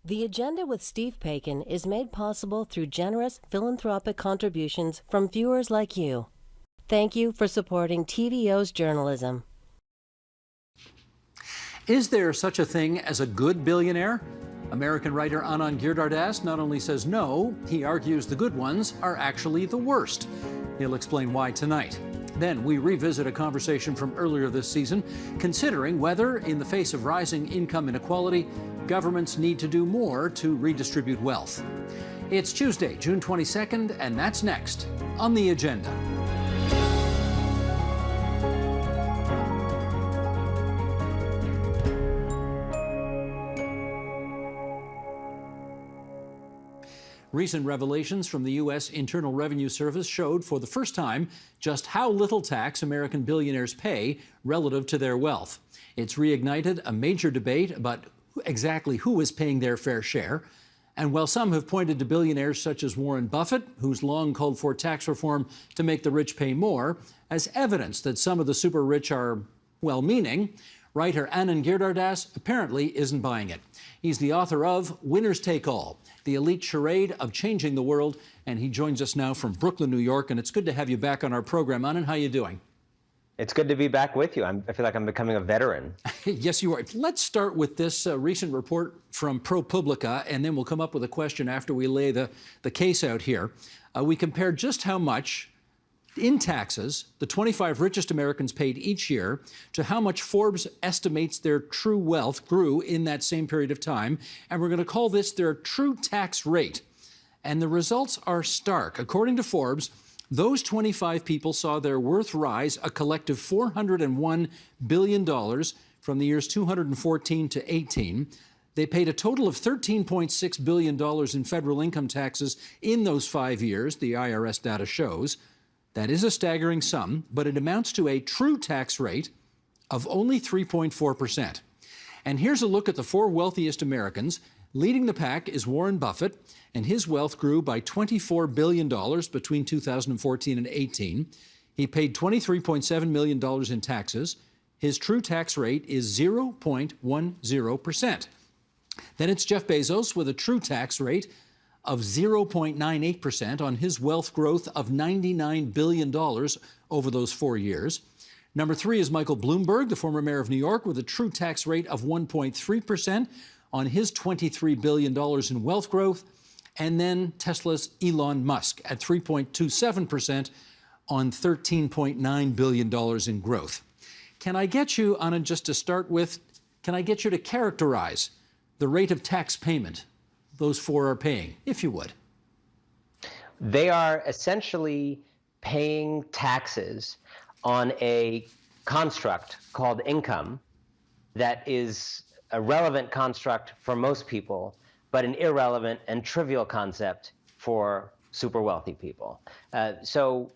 The Agenda with Steve Paikin is made possible through generous philanthropic contributions from viewers like you. Thank you for supporting TVO's journalism. Is there such a thing as a good billionaire? American writer Anand Giridharadas not only says no, he argues the good ones are actually the worst. He'll explain why tonight. Then we revisit a conversation from earlier this season, considering whether, in the face of rising income inequality, governments need to do more to redistribute wealth. It's Tuesday, June 22nd, and that's next on The Agenda. Recent revelations from the U.S. Internal Revenue Service showed for the first time just how little tax American billionaires pay relative to their wealth. It's reignited a major debate about exactly who is paying their fair share. And while some have pointed to billionaires such as Warren Buffett, who's long called for tax reform to make the rich pay more, as evidence that some of the super rich are well-meaning, writer Anand Giridharadas apparently isn't buying it. He's the author of Winners Take All, the elite charade of changing the world, and he joins us now from Brooklyn, New York, and it's good to have you back on our program. Anand, how are you doing? It's good to be back with you. I feel like I'm becoming a veteran. Yes, you are. Let's start with this recent report from ProPublica, and then we'll come up with a question after we lay the case out here. We compared just how much in taxes the 25 richest Americans paid each year to how much Forbes estimates their true wealth grew in that same period of time. And we're going to call this their true tax rate. And the results are stark. According to Forbes, those 25 people saw their worth rise a collective $401 billion from the years 2014 to 18. They paid a total of $13.6 billion in federal income taxes in those 5 years, the IRS data shows. That is a staggering sum, but it amounts to a true tax rate of only 3.4%. And here's a look at the four wealthiest Americans. Leading the pack is Warren Buffett, and his wealth grew by $24 billion between 2014 and 18. He paid $23.7 million in taxes. His true tax rate is 0.10%. Then it's Jeff Bezos with a true tax rate of 0.98% on his wealth growth of $99 billion over those 4 years. Number 3 is Michael Bloomberg, the former mayor of New York, with a true tax rate of 1.3% on his $23 billion in wealth growth. And then Tesla's Elon Musk at 3.27% on $13.9 billion in growth. Can I get you, Anand, just to start with, can I get you to characterize the rate of tax payment those four are paying, if you would? They are essentially paying taxes on a construct called income that is a relevant construct for most people, but an irrelevant and trivial concept for super wealthy people. So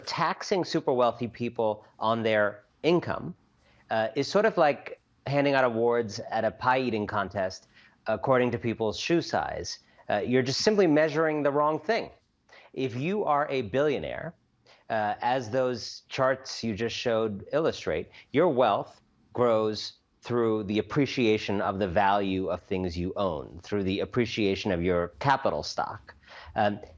taxing super wealthy people on their income is sort of like handing out awards at a pie eating contest according to people's shoe size. You're just simply measuring the wrong thing. If you are a billionaire, as those charts you just showed illustrate, your wealth grows through the appreciation of the value of things you own, through the appreciation of your capital stock.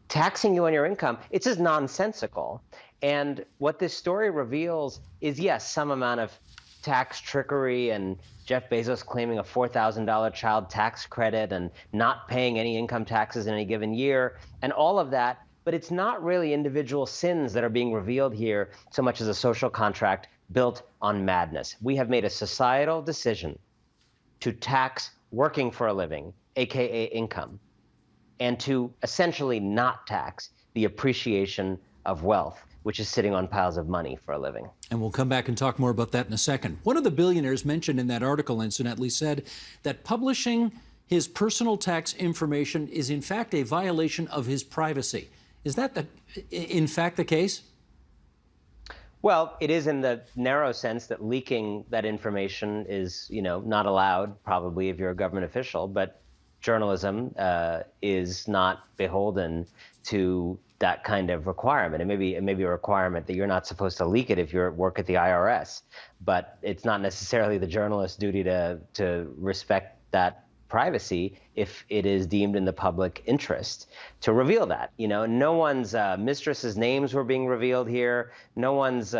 Taxing you on your income, it's just nonsensical. And what this story reveals is, yes, some amount of tax trickery and Jeff Bezos claiming a $4,000 child tax credit and not paying any income taxes in any given year and all of that. But it's not really individual sins that are being revealed here so much as a social contract built on madness. We have made a societal decision to tax working for a living, AKA income, and to essentially not tax the appreciation of wealth, which is sitting on piles of money for a living. And we'll come back and talk more about that in a second. One of the billionaires mentioned in that article, incidentally, said that publishing his personal tax information is in fact a violation of his privacy. Is that in fact the case? Well, it is in the narrow sense that leaking that information is, not allowed, probably if you're a government official, but journalism is not beholden to that kind of requirement. It may be a requirement that you're not supposed to leak it if you work at the IRS, but it's not necessarily the journalist's duty to respect that privacy if it is deemed in the public interest to reveal that. No one's mistress's names were being revealed here. No one's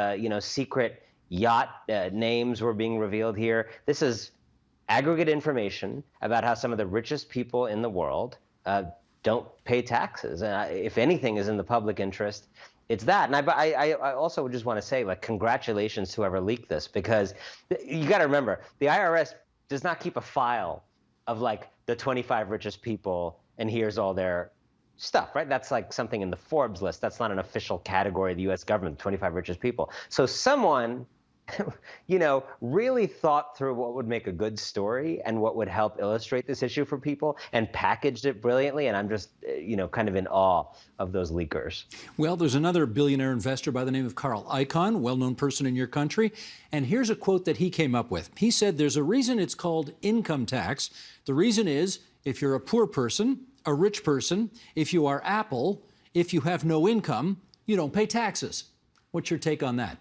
secret yacht names were being revealed here. This is aggregate information about how some of the richest people in the world don't pay taxes. If anything is in the public interest, it's that. And I also just want to say, like, congratulations to whoever leaked this, because you got to remember, the IRS does not keep a file of like the 25 richest people and here's all their stuff, right? That's like something in the Forbes list. That's not an official category of the US government, 25 richest people. So someone really thought through what would make a good story and what would help illustrate this issue for people and packaged it brilliantly. And I'm just, kind of in awe of those leakers. Well, there's another billionaire investor by the name of Carl Icahn, well-known person in your country. And here's a quote that he came up with. He said, there's a reason it's called income tax. The reason is if you're a poor person, a rich person, if you are Apple, if you have no income, you don't pay taxes. What's your take on that?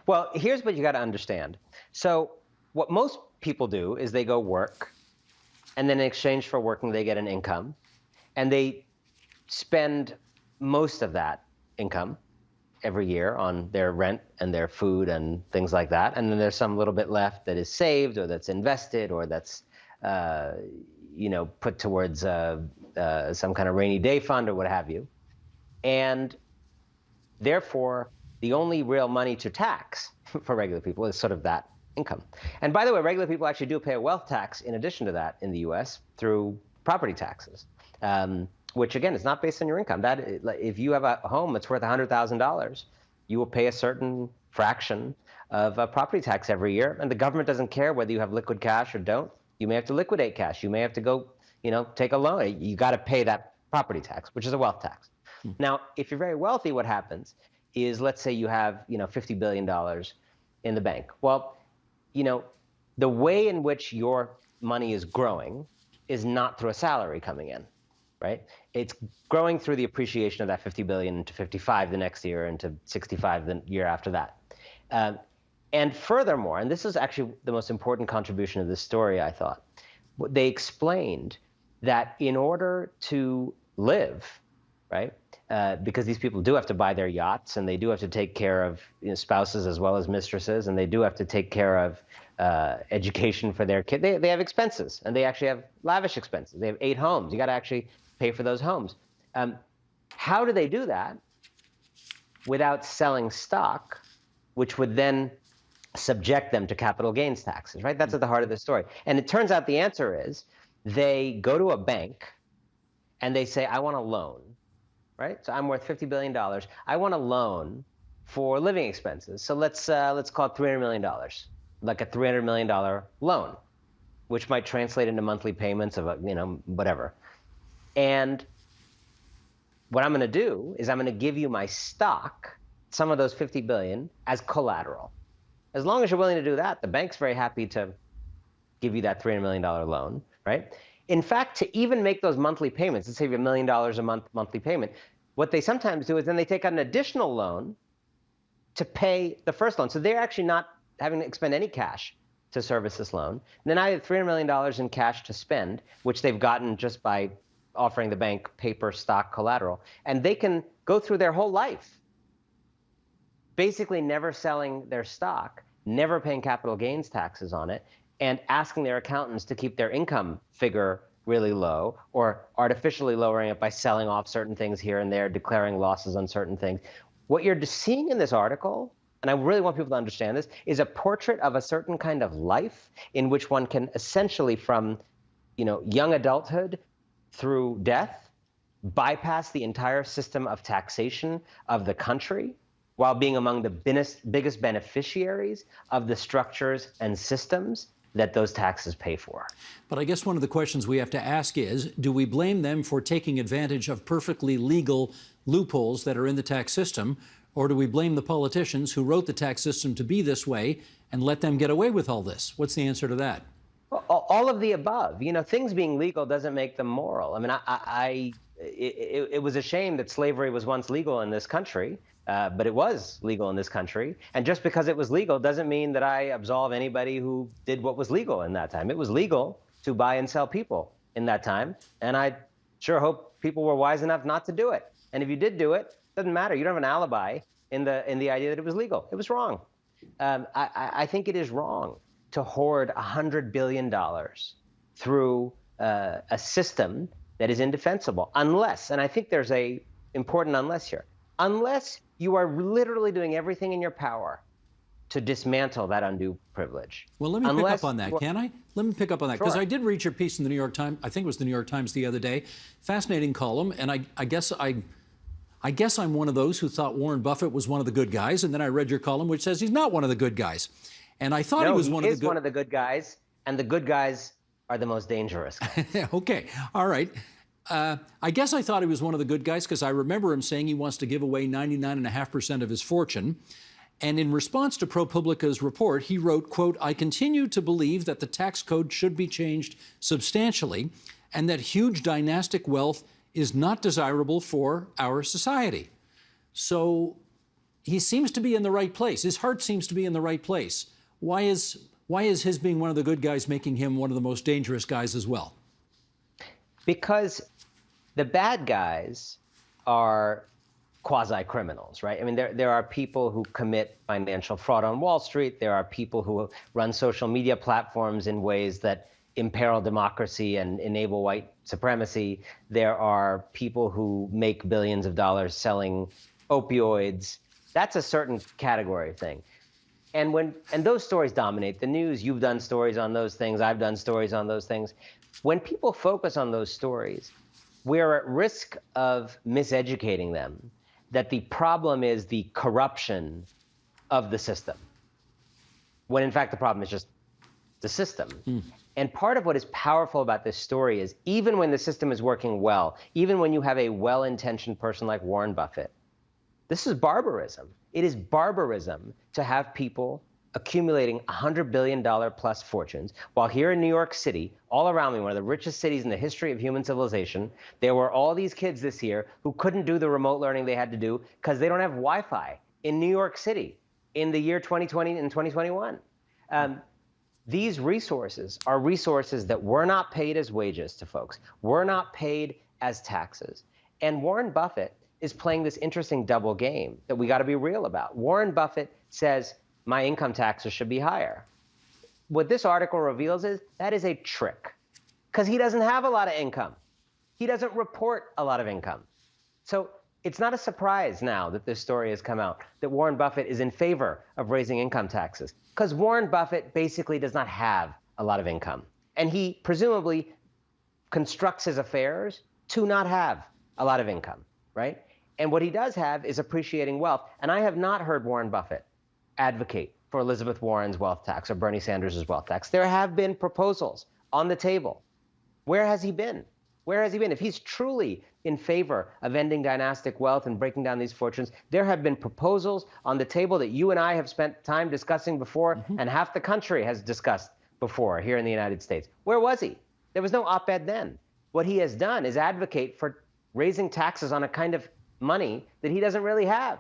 Well, here's what you got to understand. So what most people do is they go work, and then in exchange for working, they get an income, and they spend most of that income every year on their rent and their food and things like that. And then there's some little bit left that is saved or that's invested or that's put towards some kind of rainy day fund or what have you. And therefore, the only real money to tax for regular people is sort of that income. And by the way, regular people actually do pay a wealth tax in addition to that in the US through property taxes, which again is not based on your income. That if you have a home that's worth $100,000, you will pay a certain fraction of property tax every year. And the government doesn't care whether you have liquid cash or don't. You may have to liquidate cash. You may have to go, take a loan. You got to pay that property tax, which is a wealth tax. Now, if you're very wealthy, what happens is, let's say you have, $50 billion in the bank. Well, the way in which your money is growing is not through a salary coming in, right? It's growing through the appreciation of that 50 billion into 55 the next year, into 65 the year after that. And furthermore, and this is actually the most important contribution of this story, I thought, they explained that in order to live, right, because these people do have to buy their yachts, and they do have to take care of spouses as well as mistresses, and they do have to take care of education for their kid. They have expenses, and they actually have lavish expenses. They have 8 homes. You got to actually pay for those homes. How do they do that without selling stock, which would then subject them to capital gains taxes, right? That's at the heart of the story. And it turns out the answer is they go to a bank and they say, I want a loan. Right? So I'm worth $50 billion. I want a loan for living expenses. So let's call it $300 million, like a $300 million loan, which might translate into monthly payments of, whatever. And what I'm going to do is I'm going to give you my stock, some of those 50 billion, as collateral. As long as you're willing to do that, the bank's very happy to give you that $300 million loan, right? In fact, to even make those monthly payments, let's say you have $1 million a month monthly payment, what they sometimes do is then they take out an additional loan to pay the first loan. So they're actually not having to expend any cash to service this loan. And then I have $300 million in cash to spend, which they've gotten just by offering the bank paper stock collateral. And they can go through their whole life basically never selling their stock, never paying capital gains taxes on it, and asking their accountants to keep their income figure really low or artificially lowering it by selling off certain things here and there, declaring losses on certain things. What you're seeing in this article, and I really want people to understand this, is a portrait of a certain kind of life in which one can essentially from young adulthood through death bypass the entire system of taxation of the country while being among the biggest beneficiaries of the structures and systems that those taxes pay for. But I guess one of the questions we have to ask is, do we blame them for taking advantage of perfectly legal loopholes that are in the tax system, or do we blame the politicians who wrote the tax system to be this way and let them get away with all this? What's the answer to that? All of the above. Things being legal doesn't make them moral. I mean, it was a shame that slavery was once legal in this country. But it was legal in this country. And just because it was legal doesn't mean that I absolve anybody who did what was legal in that time. It was legal to buy and sell people in that time. And I sure hope people were wise enough not to do it. And if you did do it, doesn't matter. You don't have an alibi in the idea that it was legal. It was wrong. I think it is wrong to hoard $100 billion through a system that is indefensible, unless, and I think there's a important unless here, unless you are literally doing everything in your power to dismantle that undue privilege. Well, let me pick up on that, can I? Let me pick up on that, because Sure. I did read your piece in the New York Times, I think it was the New York Times the other day. Fascinating column, and I guess I'm one of those who thought Warren Buffett was one of the good guys, and then I read your column which says he's not one of the good guys. And I thought he was one of the good... one of the good guys, and the good guys are the most dangerous guys. Okay, all right. I guess I thought he was one of the good guys because I remember him saying he wants to give away 99.5% of his fortune. And in response to ProPublica's report, he wrote, quote, "I continue to believe that the tax code should be changed substantially and that huge dynastic wealth is not desirable for our society." So he seems to be in the right place. His heart seems to be in the right place. Why is his being one of the good guys making him one of the most dangerous guys as well? Because the bad guys are quasi-criminals, right? I mean, there are people who commit financial fraud on Wall Street. There are people who run social media platforms in ways that imperil democracy and enable white supremacy. There are people who make billions of dollars selling opioids. That's a certain category of thing. And those stories dominate the news. You've done stories on those things. I've done stories on those things. When people focus on those stories, we're at risk of miseducating them that the problem is the corruption of the system, when in fact the problem is just the system. And part of what is powerful about this story is even when the system is working well, even when you have a well-intentioned person like Warren Buffett, this is barbarism. It is barbarism to have people accumulating $100 billion plus fortunes, while here in New York City, all around me, one of the richest cities in the history of human civilization, there were all these kids this year who couldn't do the remote learning they had to do because they don't have Wi-Fi in New York City in the year 2020 and 2021. These resources are resources that were not paid as wages to folks, were not paid as taxes. And Warren Buffett is playing this interesting double game that we got to be real about. Warren Buffett says, my income taxes should be higher. What this article reveals is that is a trick, because he doesn't have a lot of income. He doesn't report a lot of income. So it's not a surprise now that this story has come out that Warren Buffett is in favor of raising income taxes, because Warren Buffett basically does not have a lot of income. And he presumably constructs his affairs to not have a lot of income, right? And what he does have is appreciating wealth. And I have not heard Warren Buffett advocate for Elizabeth Warren's wealth tax or Bernie Sanders' wealth tax. There have been proposals on the table. Where has he been? Where has he been? If he's truly in favor of ending dynastic wealth and breaking down these fortunes, there have been proposals on the table that you and I have spent time discussing before, and half the country has discussed before here in the United States. Where was he? There was no op-ed then. What he has done is advocate for raising taxes on a kind of money that he doesn't really have,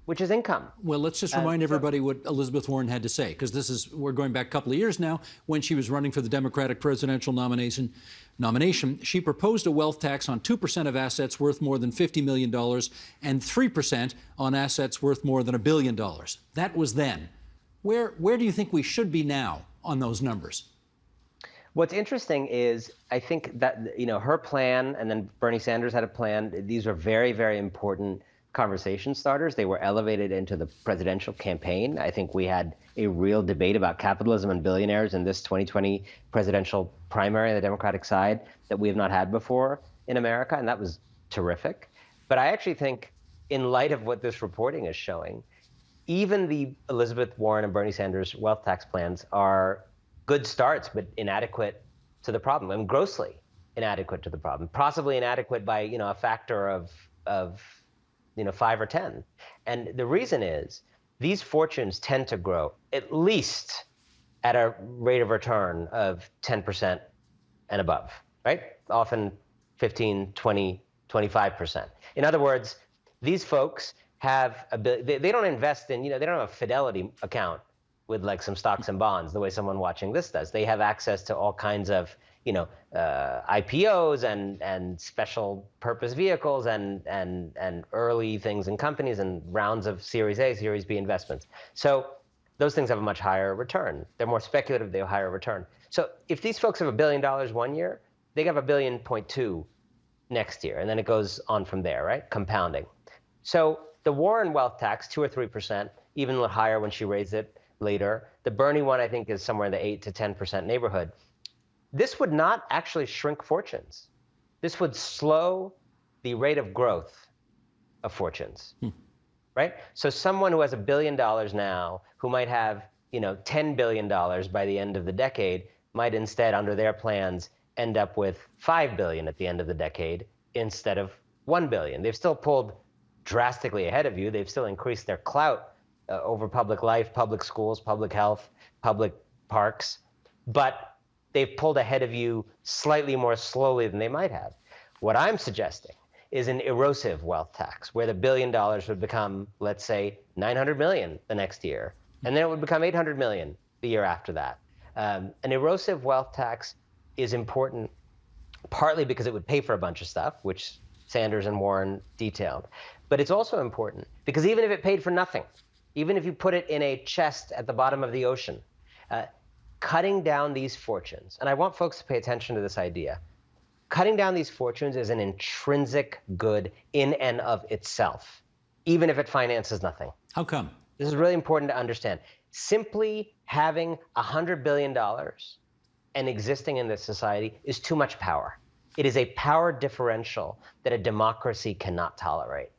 which is income. Well, let's just remind everybody what Elizabeth Warren had to say, because we're going back a couple of years now when she was running for the Democratic presidential nomination. She proposed a wealth tax on 2% of assets worth more than $50 million and 3% on assets worth more than $1 billion. That was then. Where do you think we should be now on those numbers? What's interesting is I think that, her plan, and then Bernie Sanders had a plan. These are very, very important conversation starters. They were elevated into the presidential campaign. I think we had a real debate about capitalism and billionaires in this 2020 presidential primary on the Democratic side that we have not had before in America, and that was terrific. But I actually think, in light of what this reporting is showing, even the Elizabeth Warren and Bernie Sanders wealth tax plans are good starts, but inadequate to the problem, and grossly inadequate to the problem, possibly inadequate by a factor of 5 or 10. And the reason is these fortunes tend to grow at least at a rate of return of 10% and above, right? Often 15, 20, 25%. In other words, these folks have they don't invest in, they don't have a Fidelity account with like some stocks and bonds the way someone watching this does. They have access to all kinds of IPOs and special purpose vehicles and early things in companies and rounds of Series A, Series B investments. So those things have a much higher return. They're more speculative, they have a higher return. So if these folks have $1 billion one year, they have $1.2 billion next year, and then it goes on from there, right? Compounding. So the Warren wealth tax, 2 or 3%, even a little higher when she raised it later. The Bernie one, I think, is somewhere in the 8 to 10% neighborhood. This would not actually shrink fortunes. This would slow the rate of growth of fortunes, right? So someone who has $1 billion now, who might have, $10 billion by the end of the decade, might instead, under their plans, end up with $5 billion at the end of the decade instead of $1 billion. They've still pulled drastically ahead of you. They've still increased their clout over public life, public schools, public health, public parks, but they've pulled ahead of you slightly more slowly than they might have. What I'm suggesting is an erosive wealth tax, where the $1 billion would become, let's say, 900 million the next year, and then it would become 800 million the year after that. An erosive wealth tax is important partly because it would pay for a bunch of stuff, which Sanders and Warren detailed. But it's also important because even if it paid for nothing, even if you put it in a chest at the bottom of the ocean, cutting down these fortunes, and I want folks to pay attention to this idea, cutting down these fortunes is an intrinsic good in and of itself, even if it finances nothing. How come? This is really important to understand. Simply having $100 billion and existing in this society is too much power. It is a power differential that a democracy cannot tolerate.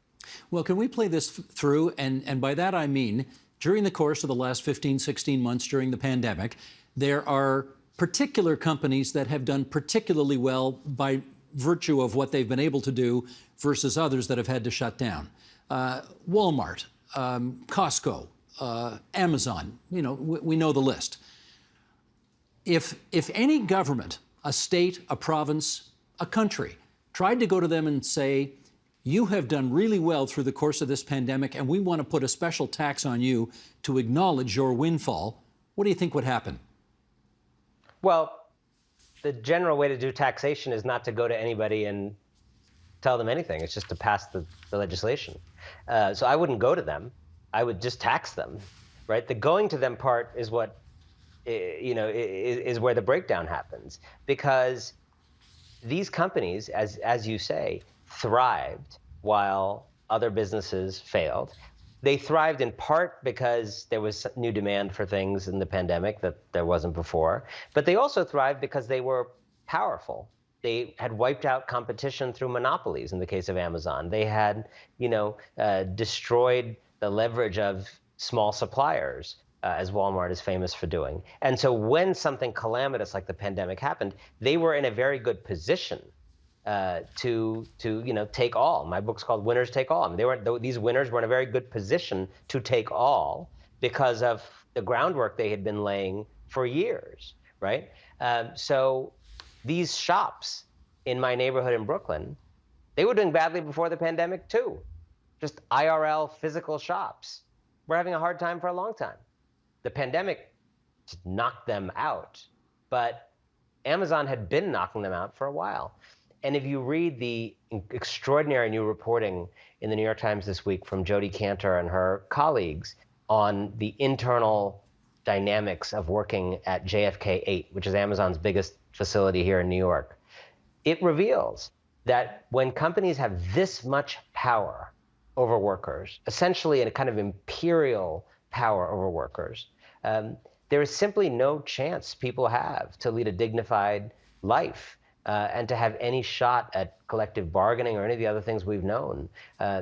Well, can we play this through? And by that I mean, during the course of the last 15, 16 months during the pandemic, there are particular companies that have done particularly well by virtue of what they've been able to do versus others that have had to shut down. Walmart, Costco, Amazon, we know the list. If any government, a state, a province, a country, tried to go to them and say, you have done really well through the course of this pandemic, and we want to put a special tax on you to acknowledge your windfall, what do you think would happen? Well, the general way to do taxation is not to go to anybody and tell them anything. It's just to pass the legislation. So I wouldn't go to them. I would just tax them, right? The going to them part is what, is where the breakdown happens, because these companies, as you say, thrived while other businesses failed. They thrived in part because there was new demand for things in the pandemic that there wasn't before, but they also thrived because they were powerful. They had wiped out competition through monopolies in the case of Amazon. They had, destroyed the leverage of small suppliers, as Walmart is famous for doing. And so when something calamitous like the pandemic happened, they were in a very good position to take all. My book's called Winners Take All. I mean, these winners were in a very good position to take all because of the groundwork they had been laying for years, right? So these shops in my neighborhood in Brooklyn, they were doing badly before the pandemic too. Just IRL physical shops. We're having a hard time for a long time. The pandemic just knocked them out, but Amazon had been knocking them out for a while. And if you read the extraordinary new reporting in the New York Times this week from Jodi Kantor and her colleagues on the internal dynamics of working at JFK 8, which is Amazon's biggest facility here in New York, it reveals that when companies have this much power over workers, essentially a kind of imperial power over workers, there is simply no chance people have to lead a dignified life. And to have any shot at collective bargaining or any of the other things we've known.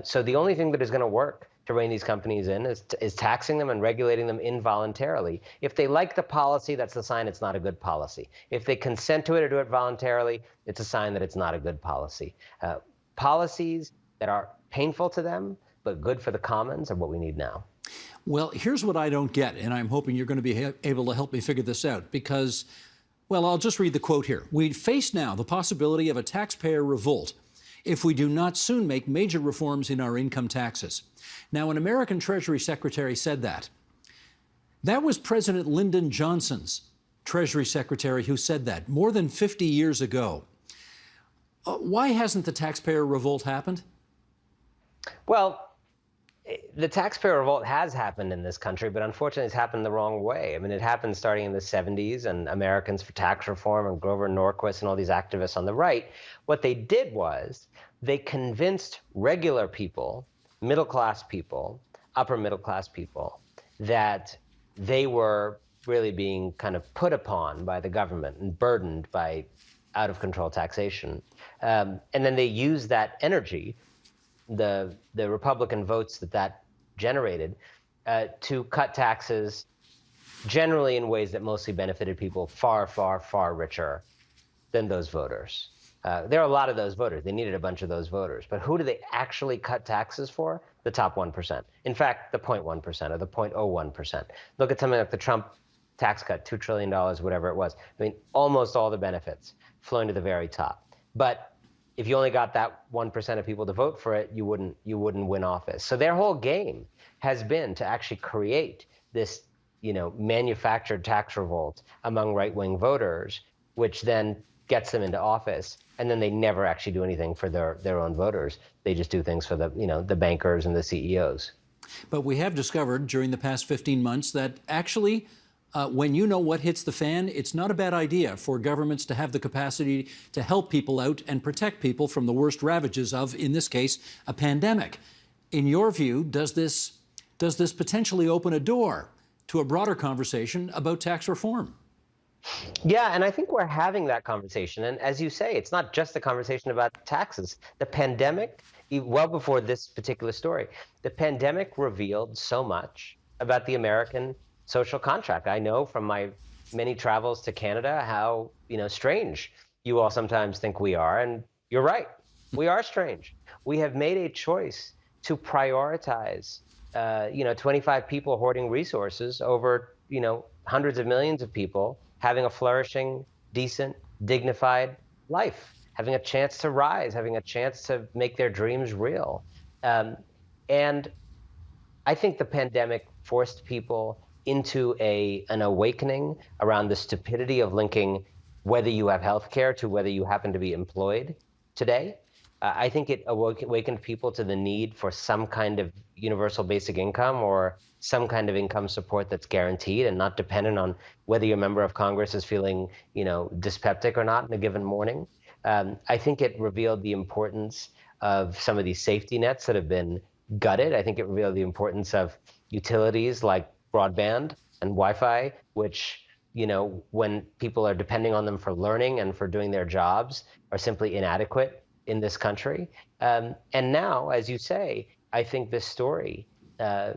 So the only thing that is going to work to rein these companies in is taxing them and regulating them involuntarily. If they like the policy, that's the sign it's not a good policy. If they consent to it or do it voluntarily, it's a sign that it's not a good policy. Policies that are painful to them but good for the commons are what we need now. Well, here's what I don't get, and I'm hoping you're going to be able to help me figure this out, because well, I'll just read the quote here. We face now the possibility of a taxpayer revolt if we do not soon make major reforms in our income taxes. Now, an American Treasury Secretary said that. That was President Lyndon Johnson's Treasury Secretary who said that more than 50 years ago. Why hasn't the taxpayer revolt happened? Well, the taxpayer revolt has happened in this country, but unfortunately it's happened the wrong way. I mean, it happened starting in the 70s, and Americans for Tax Reform and Grover Norquist and all these activists on the right, what they did was they convinced regular people, middle-class people, upper-middle-class people, that they were really being kind of put upon by the government and burdened by out-of-control taxation. And then they used that energy, the Republican votes that generated, to cut taxes generally in ways that mostly benefited people far, far, far richer than those voters. There are a lot of those voters. They needed a bunch of those voters. But who do they actually cut taxes for? The top 1%. In fact, the 0.1% or the 0.01%. Look at something like the Trump tax cut, $2 trillion, whatever it was. I mean, almost all the benefits flowing to the very top. But if you only got that 1% of people to vote for it, you wouldn't win office. So their whole game has been to actually create this, manufactured tax revolt among right-wing voters, which then gets them into office. And then they never actually do anything for their own voters. They just do things for the bankers and the CEOs. But we have discovered during the past 15 months that actually, when you know what hits the fan, it's not a bad idea for governments to have the capacity to help people out and protect people from the worst ravages of, in this case, a pandemic. In your view, does this potentially open a door to a broader conversation about tax reform? Yeah, and I think we're having that conversation. And as you say, it's not just a conversation about taxes. The pandemic, well before this particular story, the pandemic revealed so much about the American social contract. I know from my many travels to Canada how, strange you all sometimes think we are. And you're right, we are strange. We have made a choice to prioritize, 25 people hoarding resources over, hundreds of millions of people having a flourishing, decent, dignified life, having a chance to rise, having a chance to make their dreams real. And I think the pandemic forced people into an awakening around the stupidity of linking whether you have health care to whether you happen to be employed today. I think it awakened people to the need for some kind of universal basic income or some kind of income support that's guaranteed and not dependent on whether your member of Congress is feeling, dyspeptic or not in a given morning. I think it revealed the importance of some of these safety nets that have been gutted. I think it revealed the importance of utilities like broadband and Wi-Fi, which, when people are depending on them for learning and for doing their jobs, are simply inadequate in this country. And now, as you say, I think this story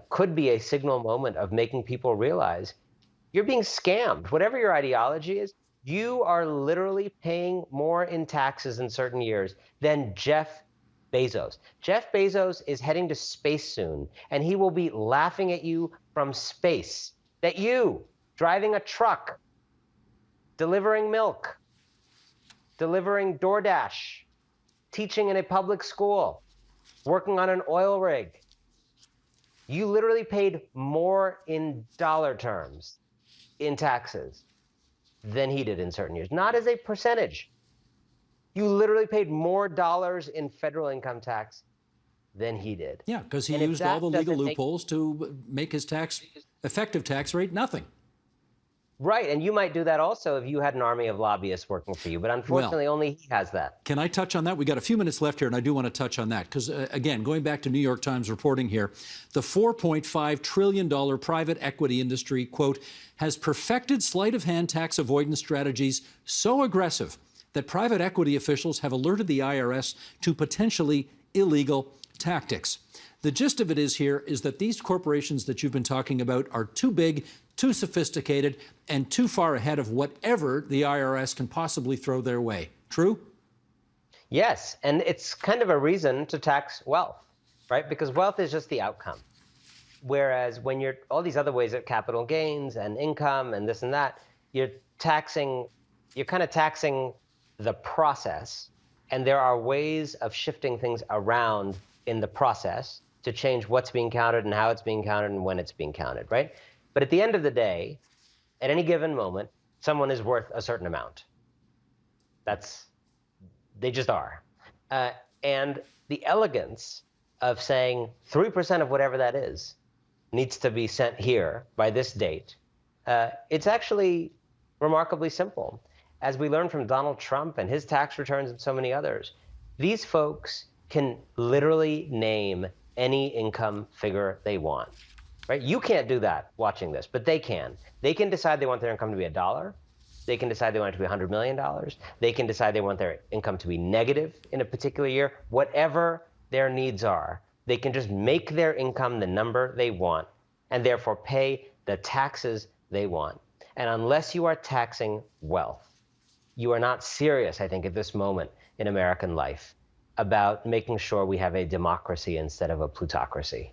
could be a signal moment of making people realize you're being scammed. Whatever your ideology is, you are literally paying more in taxes in certain years than Jeff Bezos. Jeff Bezos is heading to space soon, and he will be laughing at you from space that you, driving a truck, delivering milk, delivering DoorDash, teaching in a public school, working on an oil rig, you literally paid more in dollar terms in taxes than he did in certain years. Not as a percentage. You literally paid more dollars in federal income tax than he did. Yeah, because he used all the legal loopholes to make his effective tax rate nothing. Right, and you might do that also if you had an army of lobbyists working for you, but unfortunately only he has that. Can I touch on that? We got a few minutes left here, and I do want to touch on that because, again, going back to New York Times reporting here, the $4.5 trillion private equity industry, quote, has perfected sleight of hand tax avoidance strategies so aggressive that private equity officials have alerted the IRS to potentially illegal tactics. The gist of it is that these corporations that you've been talking about are too big, too sophisticated, and too far ahead of whatever the IRS can possibly throw their way. True? Yes, and it's kind of a reason to tax wealth, right? Because wealth is just the outcome. Whereas when you're all these other ways of capital gains and income and this and that, you're kind of taxing the process. And there are ways of shifting things around in the process to change what's being counted and how it's being counted and when it's being counted, right? But at the end of the day, at any given moment, someone is worth a certain amount. They just are. And the elegance of saying 3% of whatever that is needs to be sent here by this date, it's actually remarkably simple. As we learned from Donald Trump and his tax returns and so many others, these folks can literally name any income figure they want, right? You can't do that watching this, but they can. They can decide they want their income to be $1. They can decide they want it to be $100 million. They can decide they want their income to be negative in a particular year. Whatever their needs are, they can just make their income the number they want and therefore pay the taxes they want. And unless you are taxing wealth, you are not serious, I think, at this moment in American life about making sure we have a democracy instead of a plutocracy.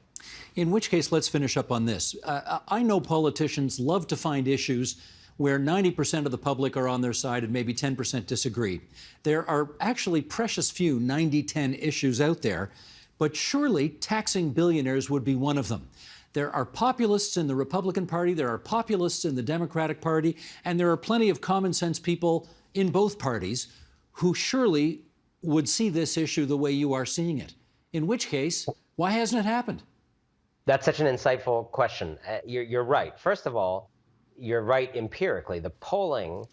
In which case, let's finish up on this. I know politicians love to find issues where 90% of the public are on their side and maybe 10% disagree. There are actually precious few 90-10 issues out there, but surely taxing billionaires would be one of them. There are populists in the Republican Party, there are populists in the Democratic Party, and there are plenty of common sense people in both parties who surely would see this issue the way you are seeing it. In which case, why hasn't it happened? That's such an insightful question. You're right. First of all, you're right empirically. The polling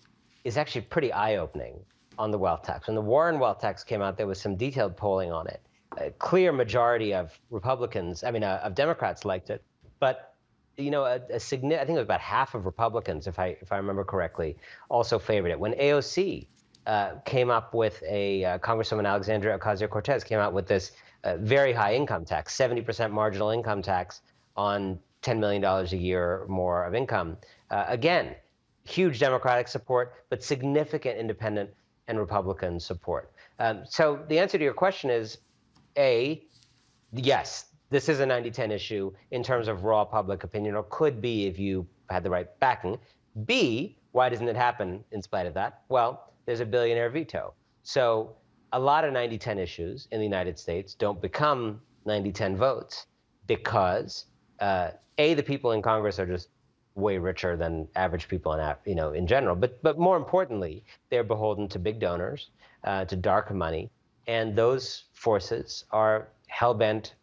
is actually pretty eye-opening on the wealth tax. When the Warren wealth tax came out, there was some detailed polling on it. A clear majority of of Democrats liked it, but I think it was about half of Republicans, if I remember correctly, also favored it. When AOC came up with Congresswoman Alexandria Ocasio-Cortez came out with this very high income tax, 70% marginal income tax on $10 million a year or more of income. Again, huge Democratic support, but significant independent and Republican support. So the answer to your question is, A, yes, this is a 90-10 issue in terms of raw public opinion, or could be if you had the right backing. B, why doesn't it happen in spite of that? Well, there's a billionaire veto. So a lot of 90-10 issues in the United States don't become 90-10 votes because A, the people in Congress are just way richer than average people in general. But more importantly, they're beholden to big donors, to dark money, and those forces are hell-bent,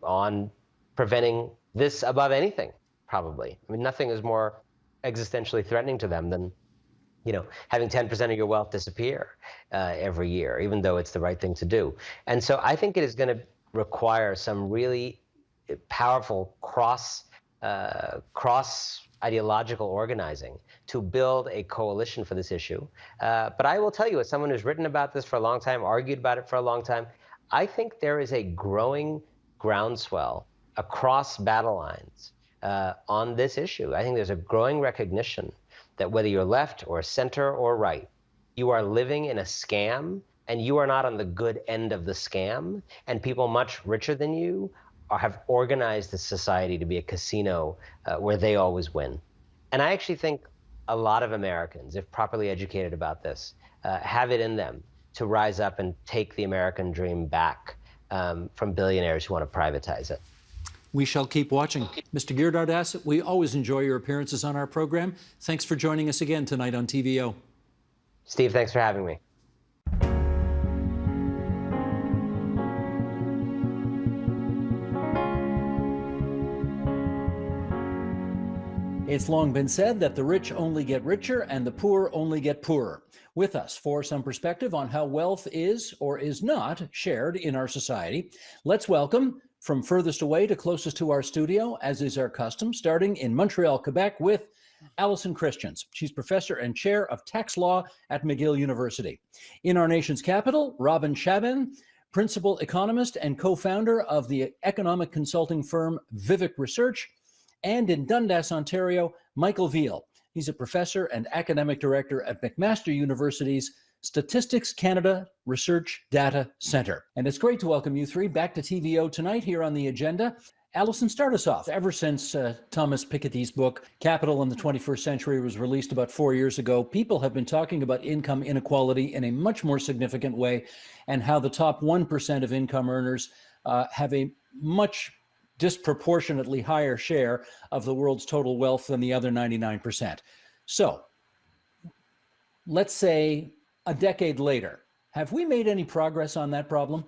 on preventing this above anything, probably. I mean, nothing is more existentially threatening to them than, having 10% of your wealth disappear every year, even though it's the right thing to do. And so I think it is going to require some really powerful cross ideological organizing to build a coalition for this issue. But I will tell you, as someone who's written about this for a long time, argued about it for a long time, I think there is a growing groundswell across battle lines on this issue. I think there's a growing recognition that whether you're left or center or right, you are living in a scam and you are not on the good end of the scam, and people much richer than you have organized the society to be a casino where they always win. And I actually think a lot of Americans, if properly educated about this, have it in them to rise up and take the American dream back from billionaires who want to privatize it. We shall keep watching. Mr. Giridharadas, we always enjoy your appearances on our program. Thanks for joining us again tonight on TVO. Steve, thanks for having me. It's long been said that the rich only get richer and the poor only get poorer. With us for some perspective on how wealth is or is not shared in our society, let's welcome from furthest away to closest to our studio, as is our custom, starting in Montreal, Quebec, with Alison Christians. She's professor and chair of tax law at McGill University. In our nation's capital, Robin Chabin, principal economist and co-founder of the economic consulting firm Vivek Research. And in Dundas, Ontario, Michael Veal. He's a professor and academic director at McMaster University's Statistics Canada Research Data Center. And it's great to welcome you three back to TVO tonight here on the agenda. Alison, start us off. Ever since Thomas Piketty's book, Capital in the 21st Century, was released about 4 years ago, people have been talking about income inequality in a much more significant way, and how the top 1% of income earners have a much disproportionately higher share of the world's total wealth than the other 99%. So let's say a decade later, have we made any progress on that problem?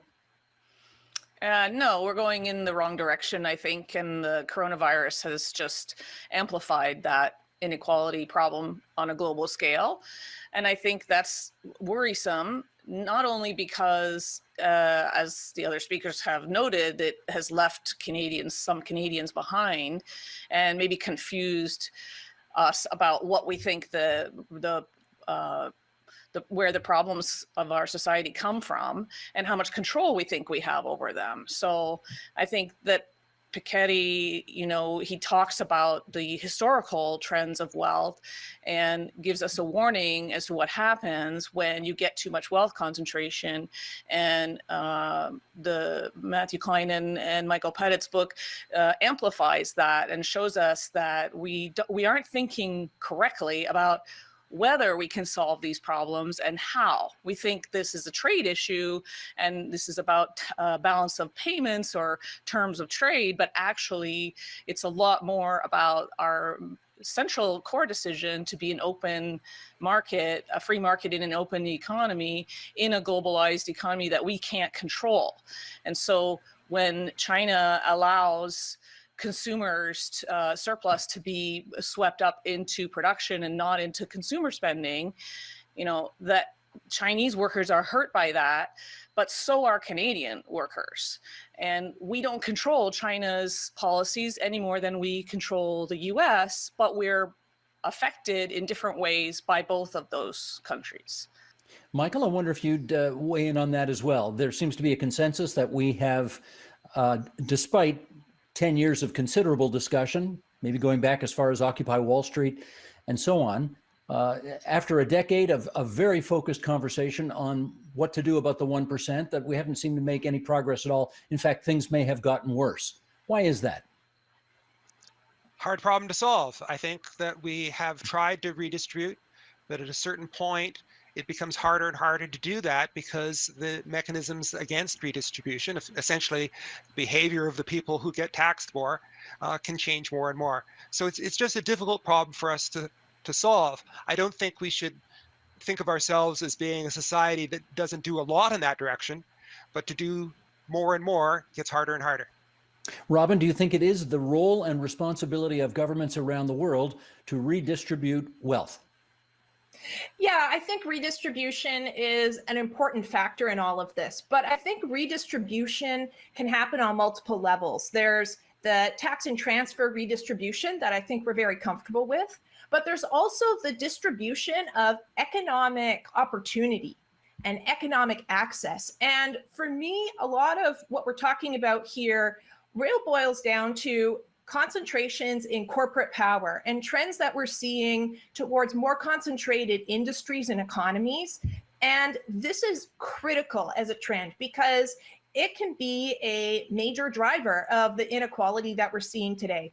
No, we're going in the wrong direction, I think, and the coronavirus has just amplified that inequality problem on a global scale. And I think that's worrisome, not only because, as the other speakers have noted, it has left some Canadians behind and maybe confused us about what we think where the problems of our society come from and how much control we think we have over them. So I think that Piketty, he talks about the historical trends of wealth and gives us a warning as to what happens when you get too much wealth concentration. And the Matthew Klein and Michael Pettit's book amplifies that and shows us that we aren't thinking correctly about whether we can solve these problems and how. We think this is a trade issue and this is about balance of payments or terms of trade, but actually it's a lot more about our central core decision to be an open market, a free market in an open economy, in a globalized economy that we can't control. And so when China allows consumers surplus to be swept up into production and not into consumer spending, that Chinese workers are hurt by that, but so are Canadian workers. And we don't control China's policies any more than we control the US, but we're affected in different ways by both of those countries. Michael, I wonder if you'd weigh in on that as well. There seems to be a consensus that we have, despite 10 years of considerable discussion, maybe going back as far as Occupy Wall Street and so on, after a decade of very focused conversation on what to do about the 1%, that we haven't seemed to make any progress at all. In fact, things may have gotten worse. Why is that? Hard problem to solve. I think that we have tried to redistribute, but at a certain point, it becomes harder and harder to do that because the mechanisms against redistribution, essentially behavior of the people who get taxed more, can change more and more. So it's just a difficult problem for us to solve. I don't think we should think of ourselves as being a society that doesn't do a lot in that direction, but to do more and more gets harder and harder. Robin, do you think it is the role and responsibility of governments around the world to redistribute wealth? Yeah, I think redistribution is an important factor in all of this, but I think redistribution can happen on multiple levels. There's the tax and transfer redistribution that I think we're very comfortable with, but there's also the distribution of economic opportunity and economic access. And for me, a lot of what we're talking about here really boils down to concentrations in corporate power and trends that we're seeing towards more concentrated industries and economies. And this is critical as a trend because it can be a major driver of the inequality that we're seeing today.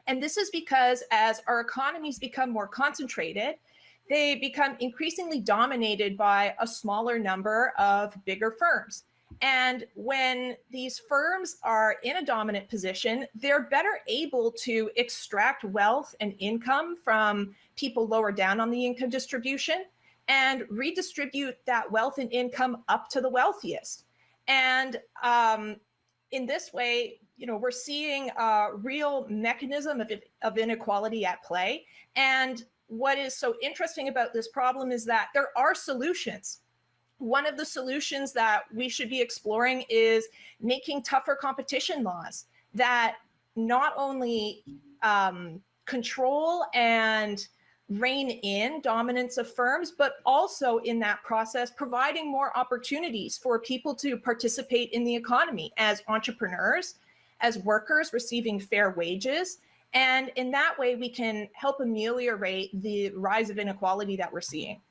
And this is because as our economies become more concentrated, they become increasingly dominated by a smaller number of bigger firms. And when these firms are in a dominant position, they're better able to extract wealth and income from people lower down on the income distribution and redistribute that wealth and income up to the wealthiest. And in this way, we're seeing a real mechanism of inequality at play. And what is so interesting about this problem is that there are solutions. One of the solutions that we should be exploring is making tougher competition laws that not only control and rein in dominance of firms, but also in that process, providing more opportunities for people to participate in the economy as entrepreneurs, as workers receiving fair wages. And in that way, we can help ameliorate the rise of inequality that we're seeing.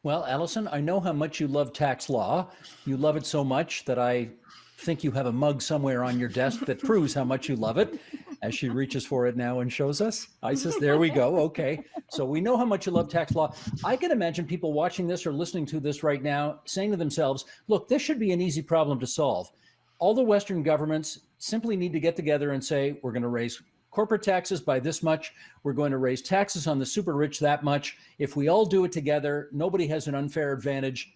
Well, Alison, I know how much you love tax law. You love it so much that I think you have a mug somewhere on your desk that proves how much you love it, as she reaches for it now and shows us. Isis, there we go. Okay. So we know how much you love tax law. I can imagine people watching this or listening to this right now saying to themselves, look, this should be an easy problem to solve. All the Western governments simply need to get together and say, we're going to raise corporate taxes by this much. We're going to raise taxes on the super rich that much. If we all do it together, nobody has an unfair advantage.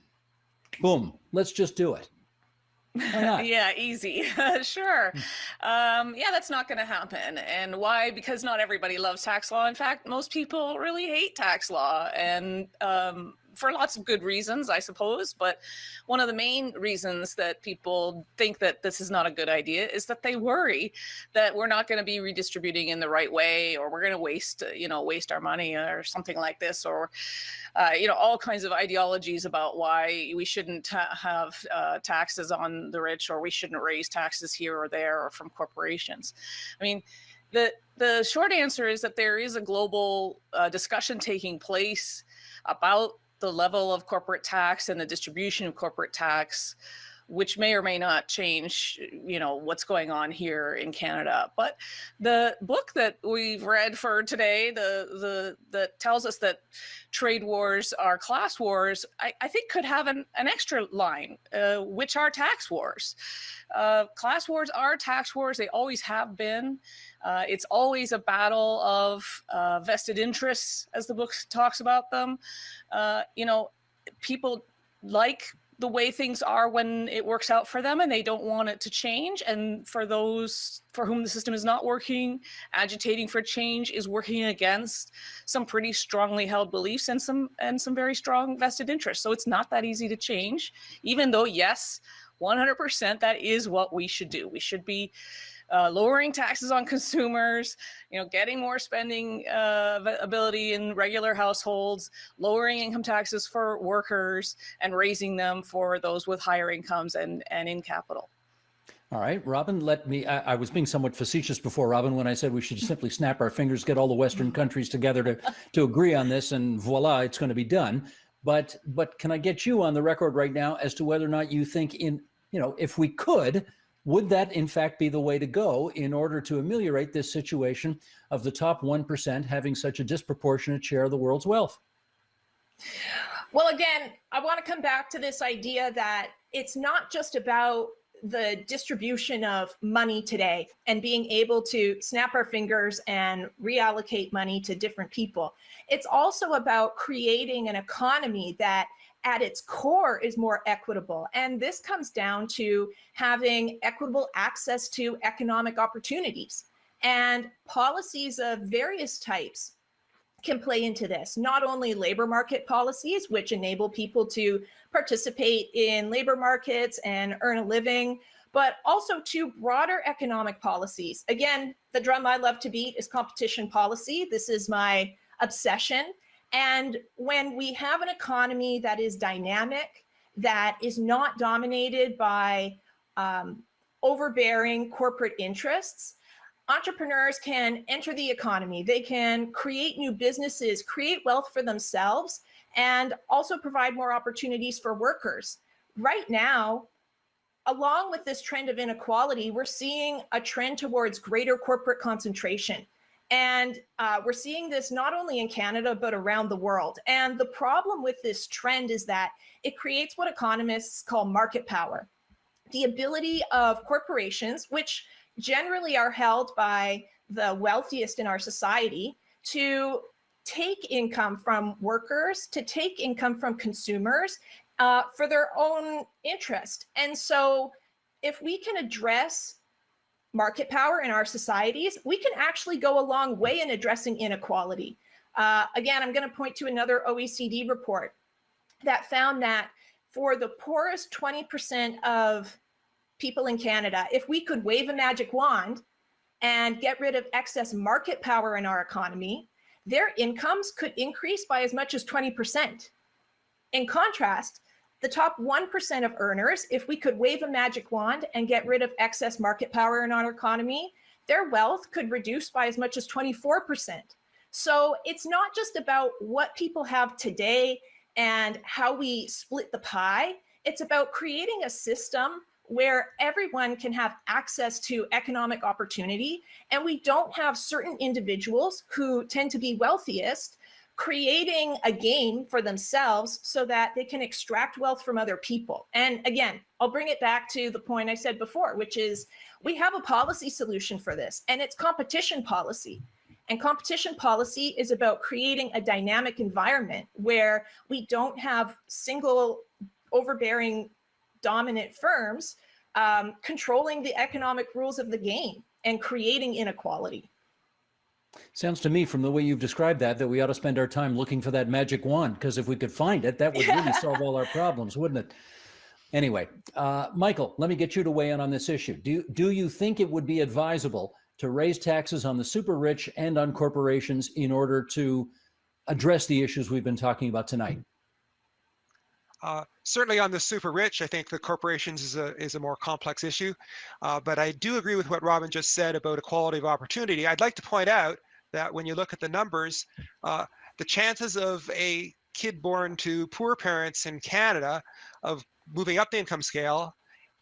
Boom, let's just do it. Why not? Yeah, easy. Sure. Yeah, that's not going to happen. And why? Because not everybody loves tax law. In fact, most people really hate tax law, and for lots of good reasons, I suppose. But one of the main reasons that people think that this is not a good idea is that they worry that we're not going to be redistributing in the right way, or we're going to waste our money or something like this, or all kinds of ideologies about why we shouldn't have taxes on the rich, or we shouldn't raise taxes here or there or from corporations. I mean, the short answer is that there is a global discussion taking place about the level of corporate tax and the distribution of corporate tax, which may or may not change, what's going on here in Canada. But the book that we've read for today, that tells us that trade wars are class wars, I think could have an extra line, which are tax wars. Class wars are tax wars. They always have been. It's always a battle of vested interests, as the book talks about them. People like the way things are when it works out for them, and they don't want it to change. And for those for whom the system is not working, agitating for change is working against some pretty strongly held beliefs and some very strong vested interests. So it's not that easy to change, even though, yes, 100%, that is what we should do. We should be lowering taxes on consumers, getting more spending ability in regular households, lowering income taxes for workers, and raising them for those with higher incomes and in capital. All right, Robin, I was being somewhat facetious before, Robin, when I said we should simply snap our fingers, get all the Western countries together to agree on this, and voila, it's going to be done. But can I get you on the record right now as to whether or not you think if we could, would that in fact be the way to go in order to ameliorate this situation of the top 1% having such a disproportionate share of the world's wealth? Well, again, I want to come back to this idea that it's not just about the distribution of money today and being able to snap our fingers and reallocate money to different people. It's also about creating an economy that at its core is more equitable. And this comes down to having equitable access to economic opportunities. And policies of various types can play into this. Not only labor market policies, which enable people to participate in labor markets and earn a living, but also to broader economic policies. Again, the drum I love to beat is competition policy. This is my obsession. And when we have an economy that is dynamic, that is not dominated by overbearing corporate interests, entrepreneurs can enter the economy. They can create new businesses, create wealth for themselves, and also provide more opportunities for workers. Right now, along with this trend of inequality, we're seeing a trend towards greater corporate concentration. And we're seeing this not only in Canada, but around the world. And the problem with this trend is that it creates what economists call market power. The ability of corporations, which generally are held by the wealthiest in our society, to take income from workers, to take income from consumers for their own interest. And so if we can address market power in our societies, we can actually go a long way in addressing inequality. Again, I'm going to point to another OECD report that found that for the poorest 20% of people in Canada, if we could wave a magic wand and get rid of excess market power in our economy, their incomes could increase by as much as 20%. In contrast, the top 1% of earners, if we could wave a magic wand and get rid of excess market power in our economy, their wealth could reduce by as much as 24%. So it's not just about what people have today and how we split the pie. It's about creating a system where everyone can have access to economic opportunity, and we don't have certain individuals who tend to be wealthiest creating a game for themselves so that they can extract wealth from other people. And again, I'll bring it back to the point I said before, which is we have a policy solution for this, and it's competition policy. And competition policy is about creating a dynamic environment where we don't have single overbearing dominant firms controlling the economic rules of the game and creating inequality. Sounds to me, from the way you've described that we ought to spend our time looking for that magic wand, because if we could find it, that would really solve all our problems, wouldn't it? Anyway, Michael, let me get you to weigh in on this issue. Do you think it would be advisable to raise taxes on the super rich and on corporations in order to address the issues we've been talking about tonight? Certainly on the super rich, I think the corporations is a more complex issue. But I do agree with what Robin just said about equality of opportunity. I'd like to point out that when you look at the numbers, the chances of a kid born to poor parents in Canada of moving up the income scale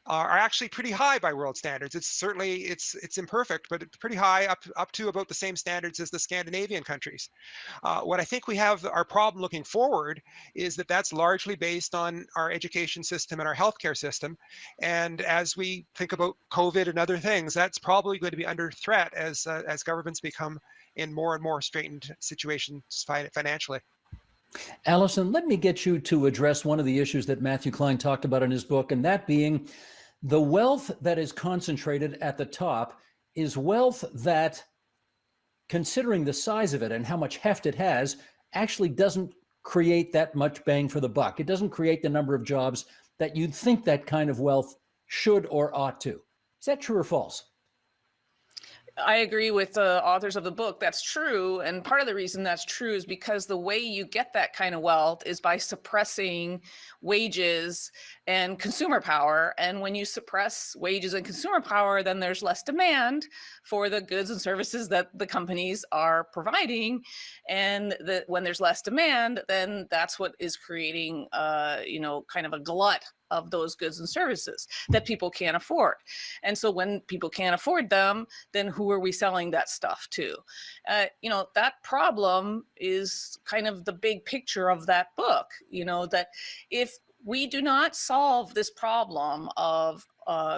are actually pretty high by world standards. It's certainly, it's imperfect, but it's pretty high, up to about the same standards as the Scandinavian countries. What I think we have our problem looking forward is that that's largely based on our education system and our healthcare system. And as we think about COVID and other things, that's probably going to be under threat as governments become in more and more straitened situations financially. Allison, let me get you to address one of the issues that Matthew Klein talked about in his book, and that being the wealth that is concentrated at the top is wealth that, considering the size of it and how much heft it has, actually doesn't create that much bang for the buck. It doesn't create the number of jobs that you'd think that kind of wealth should or ought to. Is that true or false? I agree with the authors of the book. That's true. And part of the reason that's true is because the way you get that kind of wealth is by suppressing wages and consumer power. And when you suppress wages and consumer power, then there's less demand for the goods and services that the companies are providing. And when there's less demand, then that's what is creating, kind of a glut of those goods and services that people can't afford. And so when people can't afford them, then who are we selling that stuff to? That problem is kind of the big picture of that book, that if we do not solve this problem of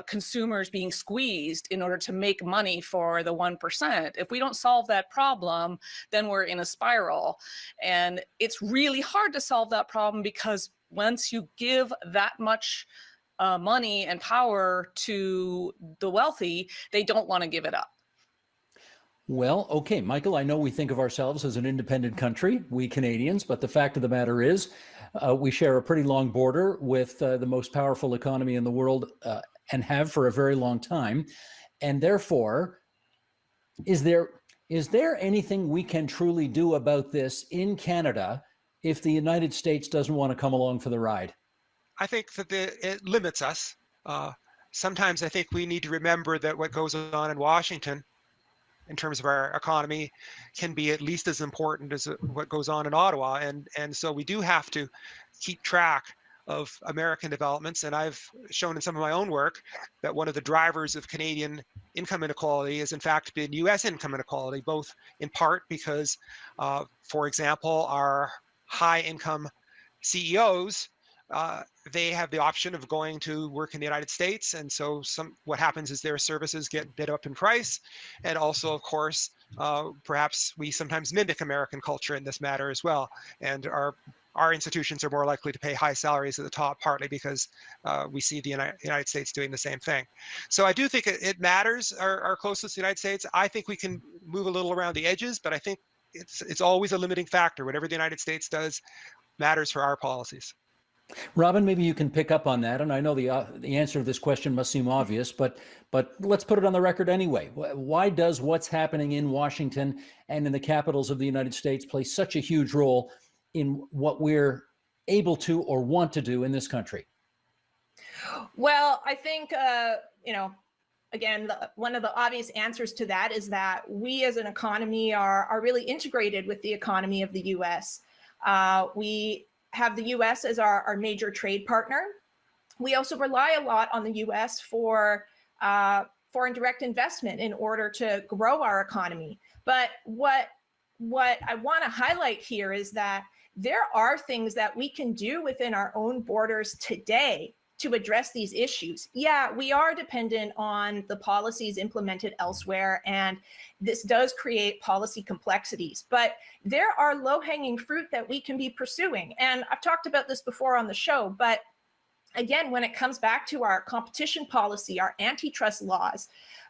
consumers being squeezed in order to make money for the 1%, if we don't solve that problem, then we're in a spiral. And it's really hard to solve that problem because once you give that much money and power to the wealthy, they don't want to give it up. Well, okay, Michael, I know we think of ourselves as an independent country, we Canadians, but the fact of the matter is we share a pretty long border with the most powerful economy in the world and have for a very long time. And therefore, is there anything we can truly do about this in Canada if the United States doesn't want to come along for the ride? I think that it limits us. Sometimes I think we need to remember that what goes on in Washington in terms of our economy can be at least as important as what goes on in Ottawa. And so we do have to keep track of American developments. And I've shown in some of my own work that one of the drivers of Canadian income inequality has in fact been US income inequality, both in part because, for example, our high income CEOs, they have the option of going to work in the United States. And so what happens is their services get bid up in price. And also, of course, perhaps we sometimes mimic American culture in this matter as well. And our institutions are more likely to pay high salaries at the top, partly because we see the United States doing the same thing. So I do think it matters, our closeness to the United States. I think we can move a little around the edges, but I think it's always a limiting factor. Whatever the United States does matters for our policies. Robin, maybe you can pick up on that. And I know the answer to this question must seem obvious, but let's put it on the record anyway. Why does what's happening in Washington and in the capitals of the United States play such a huge role in what we're able to or want to do in this country? Well, I think, again, one of the obvious answers to that is that we as an economy are really integrated with the economy of the US. We have the US as our major trade partner. We also rely a lot on the US for foreign direct investment in order to grow our economy. But what I want to highlight here is that there are things that we can do within our own borders today to address these issues. Yeah, we are dependent on the policies implemented elsewhere, and this does create policy complexities, but there are low-hanging fruit that we can be pursuing. And I've talked about this before on the show, but again, when it comes back to our competition policy, our antitrust laws,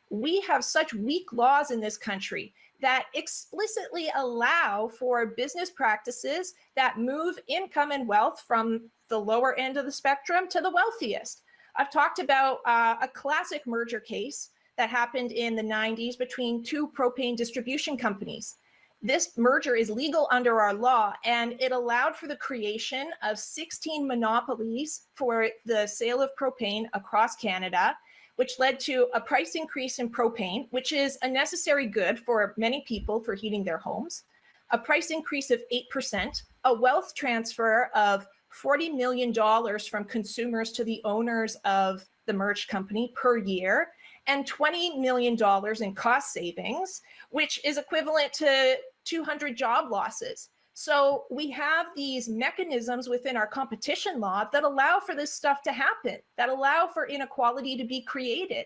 we have such weak laws in this country that explicitly allow for business practices that move income and wealth from the lower end of the spectrum to the wealthiest. I've talked about a classic merger case that happened in the 90s between two propane distribution companies. This merger is legal under our law, and it allowed for the creation of 16 monopolies for the sale of propane across Canada, which led to a price increase in propane, which is a necessary good for many people for heating their homes, a price increase of 8%, a wealth transfer of $40 million from consumers to the owners of the merged company per year, and $20 million in cost savings, which is equivalent to 200 job losses. So we have these mechanisms within our competition law that allow for this stuff to happen, that allow for inequality to be created.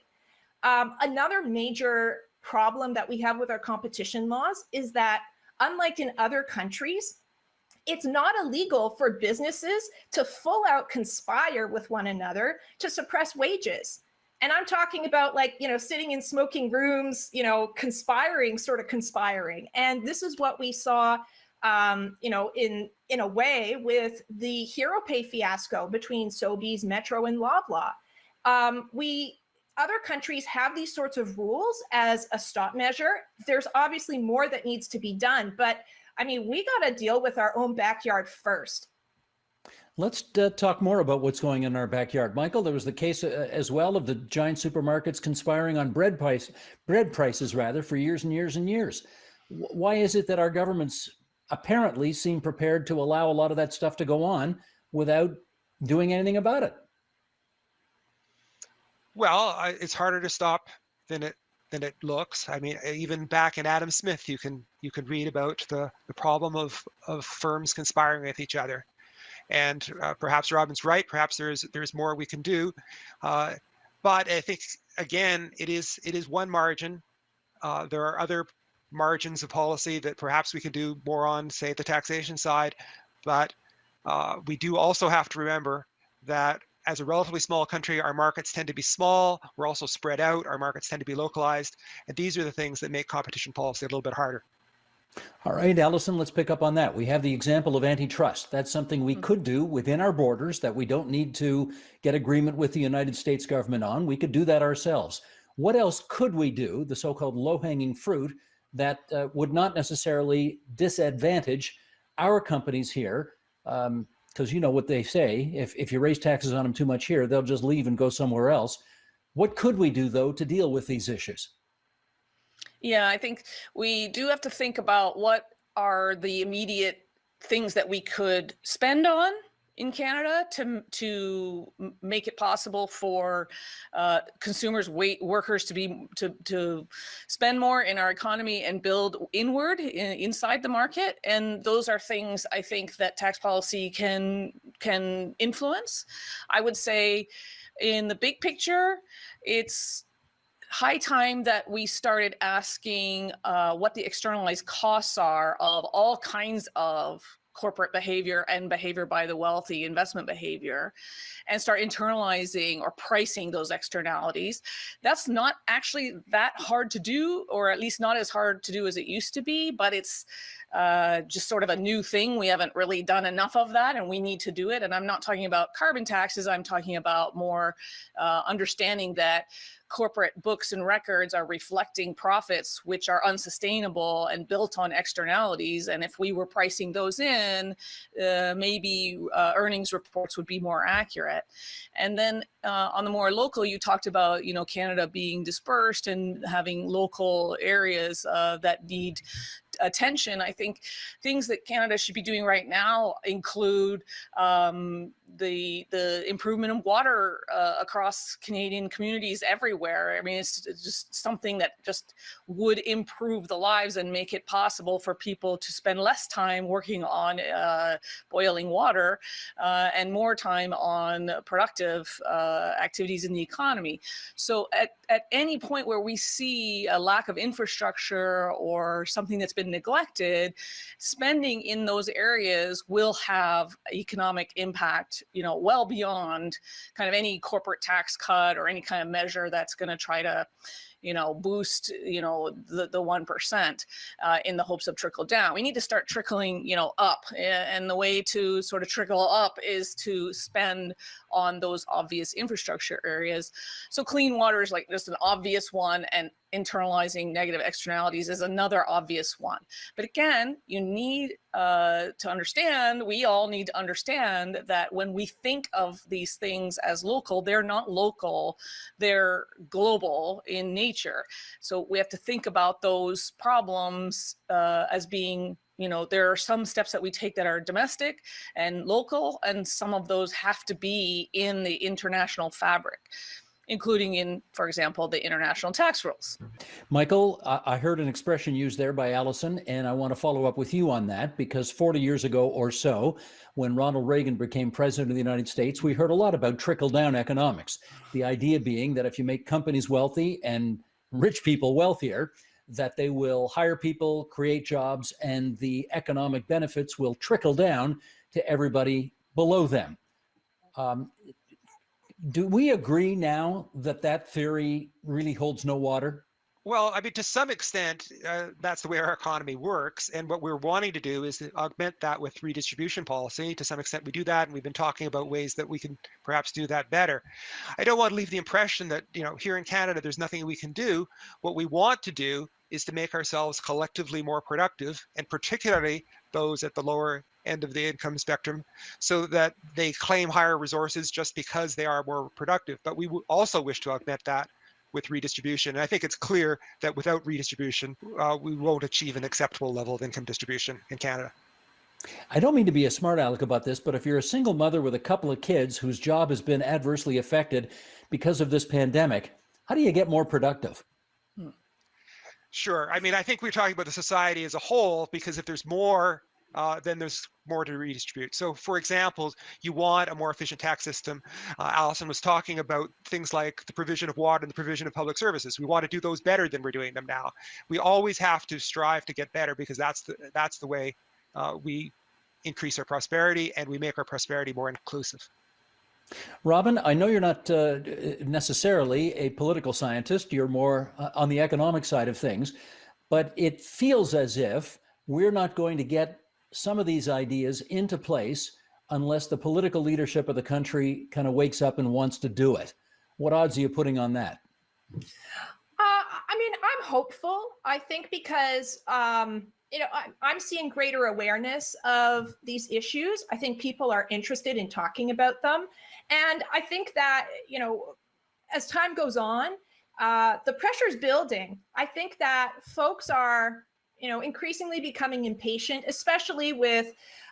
Another major problem that we have with our competition laws is that, unlike in other countries, it's not illegal for businesses to full out conspire with one another to suppress wages. And I'm talking about, like, sitting in smoking rooms, conspiring. And this is what we saw in a way with the hero pay fiasco between Sobeys, Metro, and Loblaw. Other countries have these sorts of rules as a stop measure. There's obviously more that needs to be done, but I mean, we got to deal with our own backyard first. Let's talk more about what's going on in our backyard. Michael, there was the case as well of the giant supermarkets conspiring on bread prices for years and years and years. Why is it that our governments apparently seem prepared to allow a lot of that stuff to go on without doing anything about it? Well, it's harder to stop than it looks. I mean, even back in Adam Smith, you can read about the problem of firms conspiring with each other. And perhaps Robin's right. Perhaps there's more we can do. But I think, again, it is one margin. There are other margins of policy that perhaps we could do more on, say, the taxation side. But we do also have to remember that as a relatively small country, our markets tend to be small. We're also spread out. Our markets tend to be localized. And these are the things that make competition policy a little bit harder. All right, Allison, let's pick up on that. We have the example of antitrust. That's something we could do within our borders that we don't need to get agreement with the United States government on. We could do that ourselves. What else could we do, the so-called low-hanging fruit, that would not necessarily disadvantage our companies here? Because you know what they say, if you raise taxes on them too much here, they'll just leave and go somewhere else. What could we do, though, to deal with these issues? Yeah, I think we do have to think about what are the immediate things that we could spend on in Canada to make it possible for consumers, workers to spend more in our economy and build inward inside the market. And those are things I think that tax policy can influence. I would say in the big picture, it's high time that we started asking what the externalized costs are of all kinds of corporate behavior and behavior by the wealthy, investment behavior, and start internalizing or pricing those externalities. That's not actually that hard to do, or at least not as hard to do as it used to be, but it's just sort of a new thing. We haven't really done enough of that, and we need to do it. And I'm not talking about carbon taxes. I'm talking about more understanding that corporate books and records are reflecting profits which are unsustainable and built on externalities. And if we were pricing those in, maybe earnings reports would be more accurate. And then on the more local, you talked about, Canada being dispersed and having local areas that need attention. I think things that Canada should be doing right now include the improvement of water across Canadian communities everywhere. I mean, it's just something that just would improve the lives and make it possible for people to spend less time working on boiling water and more time on productive activities in the economy. So at any point where we see a lack of infrastructure or something that's been neglected, spending in those areas will have economic impact, well beyond kind of any corporate tax cut or any kind of measure that's going to try to boost, the 1% in the hopes of trickle down. We need to start trickling, up. And the way to sort of trickle up is to spend on those obvious infrastructure areas. So clean water is like just an obvious one, and internalizing negative externalities is another obvious one. But again, you need to understand, we all need to understand that when we think of these things as local, they're not local, they're global in nature. So we have to think about those problems as being, there are some steps that we take that are domestic and local, and some of those have to be in the international fabric, including in, for example, the international tax rules. Michael, I heard an expression used there by Allison, and I want to follow up with you on that, because 40 years ago or so, when Ronald Reagan became president of the United States, we heard a lot about trickle-down economics. The idea being that if you make companies wealthy and rich people wealthier, that they will hire people, create jobs, and the economic benefits will trickle down to everybody below them. Do we agree now that that theory really holds no water? Well, I mean, to some extent, that's the way our economy works. And what we're wanting to do is to augment that with redistribution policy. To some extent, we do that. And we've been talking about ways that we can perhaps do that better. I don't want to leave the impression that, here in Canada, there's nothing we can do. What we want to do is to make ourselves collectively more productive, and particularly those at the lower end of the income spectrum, so that they claim higher resources just because they are more productive. But we also wish to augment that with redistribution. And I think it's clear that without redistribution, we won't achieve an acceptable level of income distribution in Canada. I don't mean to be a smart aleck about this, but if you're a single mother with a couple of kids whose job has been adversely affected because of this pandemic, how do you get more productive? Sure. I mean, I think we're talking about the society as a whole, because if there's more, then there's more to redistribute. So, for example, you want a more efficient tax system. Allison was talking about things like the provision of water and the provision of public services. We want to do those better than we're doing them now. We always have to strive to get better, because that's the way we increase our prosperity, and we make our prosperity more inclusive. Robin, I know you're not necessarily a political scientist. You're more on the economic side of things, but it feels as if we're not going to get some of these ideas into place unless the political leadership of the country kind of wakes up and wants to do it. What odds are you putting on that? I mean, I'm hopeful. I think because I'm seeing greater awareness of these issues. I think people are interested in talking about them. And I think that, as time goes on, the pressure is building. I think that folks are, increasingly becoming impatient, especially with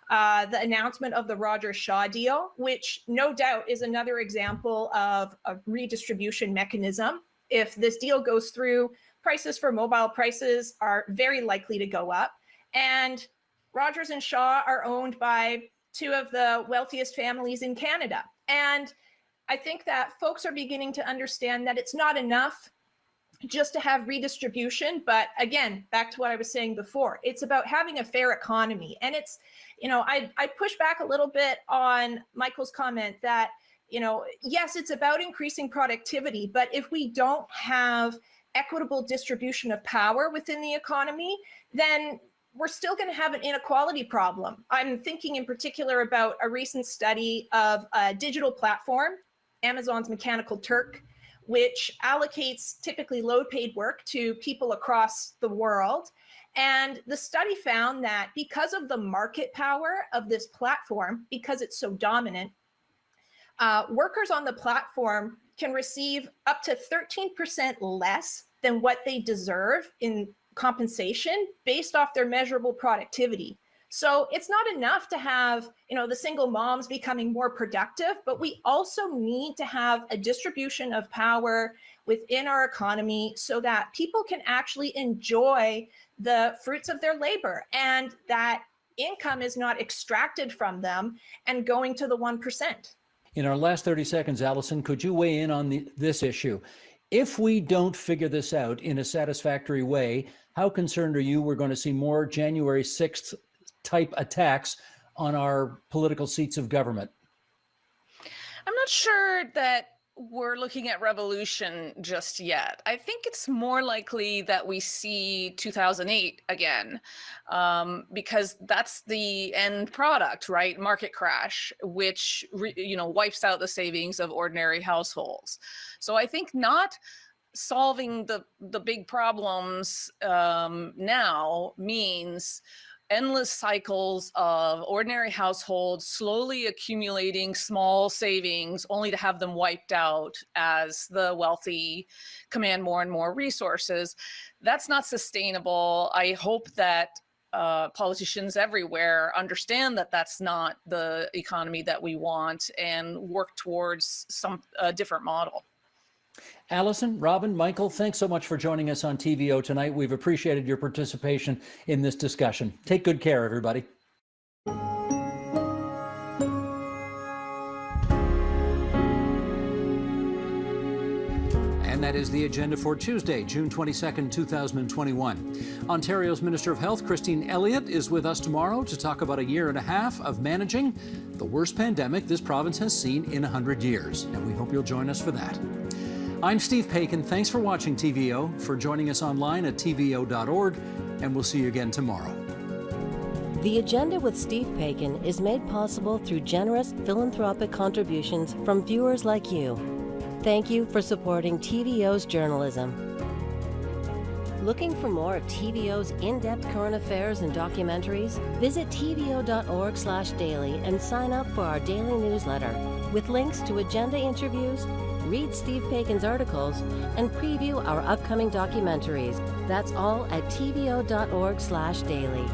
the announcement of the Rogers-Shaw deal, which no doubt is another example of a redistribution mechanism. If this deal goes through, prices for mobile prices are very likely to go up. And Rogers and Shaw are owned by two of the wealthiest families in Canada. And I think that folks are beginning to understand that it's not enough just to have redistribution. But again, back to what I was saying before, it's about having a fair economy. And it's, I push back a little bit on Michael's comment that, yes, it's about increasing productivity, but if we don't have equitable distribution of power within the economy, then we're still going to have an inequality problem. I'm thinking in particular about a recent study of a digital platform, Amazon's Mechanical Turk, which allocates typically low-paid work to people across the world. And the study found that because of the market power of this platform, because it's so dominant, workers on the platform can receive up to 13% less than what they deserve in compensation based off their measurable productivity. So it's not enough to have, the single moms becoming more productive, but we also need to have a distribution of power within our economy so that people can actually enjoy the fruits of their labor and that income is not extracted from them and going to the 1%. In our last 30 seconds, Allison, could you weigh in on this issue? If we don't figure this out in a satisfactory way, how concerned are you we're going to see more January 6th type attacks on our political seats of government? I'm not sure that we're looking at revolution just yet. I think it's more likely that we see 2008 again, because that's the end product, right? Market crash, which wipes out the savings of ordinary households. So I think not solving the big problems now means endless cycles of ordinary households slowly accumulating small savings only to have them wiped out as the wealthy command more and more resources. That's not sustainable. I hope that politicians everywhere understand that that's not the economy that we want and work towards some different model. Allison, Robin, Michael, thanks so much for joining us on TVO tonight. We've appreciated your participation in this discussion. Take good care, everybody. And that is the agenda for Tuesday, June 22nd, 2021. Ontario's Minister of Health, Christine Elliott, is with us tomorrow to talk about a year and a half of managing the worst pandemic this province has seen in 100 years. And we hope you'll join us for that. I'm Steve Paikin. Thanks for watching TVO, for joining us online at tvo.org, and we'll see you again tomorrow. The Agenda with Steve Paikin is made possible through generous philanthropic contributions from viewers like you. Thank you for supporting TVO's journalism. Looking for more of TVO's in-depth current affairs and documentaries? Visit tvo.org/daily and sign up for our daily newsletter with links to agenda interviews, read Steve Paikin's articles, and preview our upcoming documentaries. That's all at tvo.org/daily.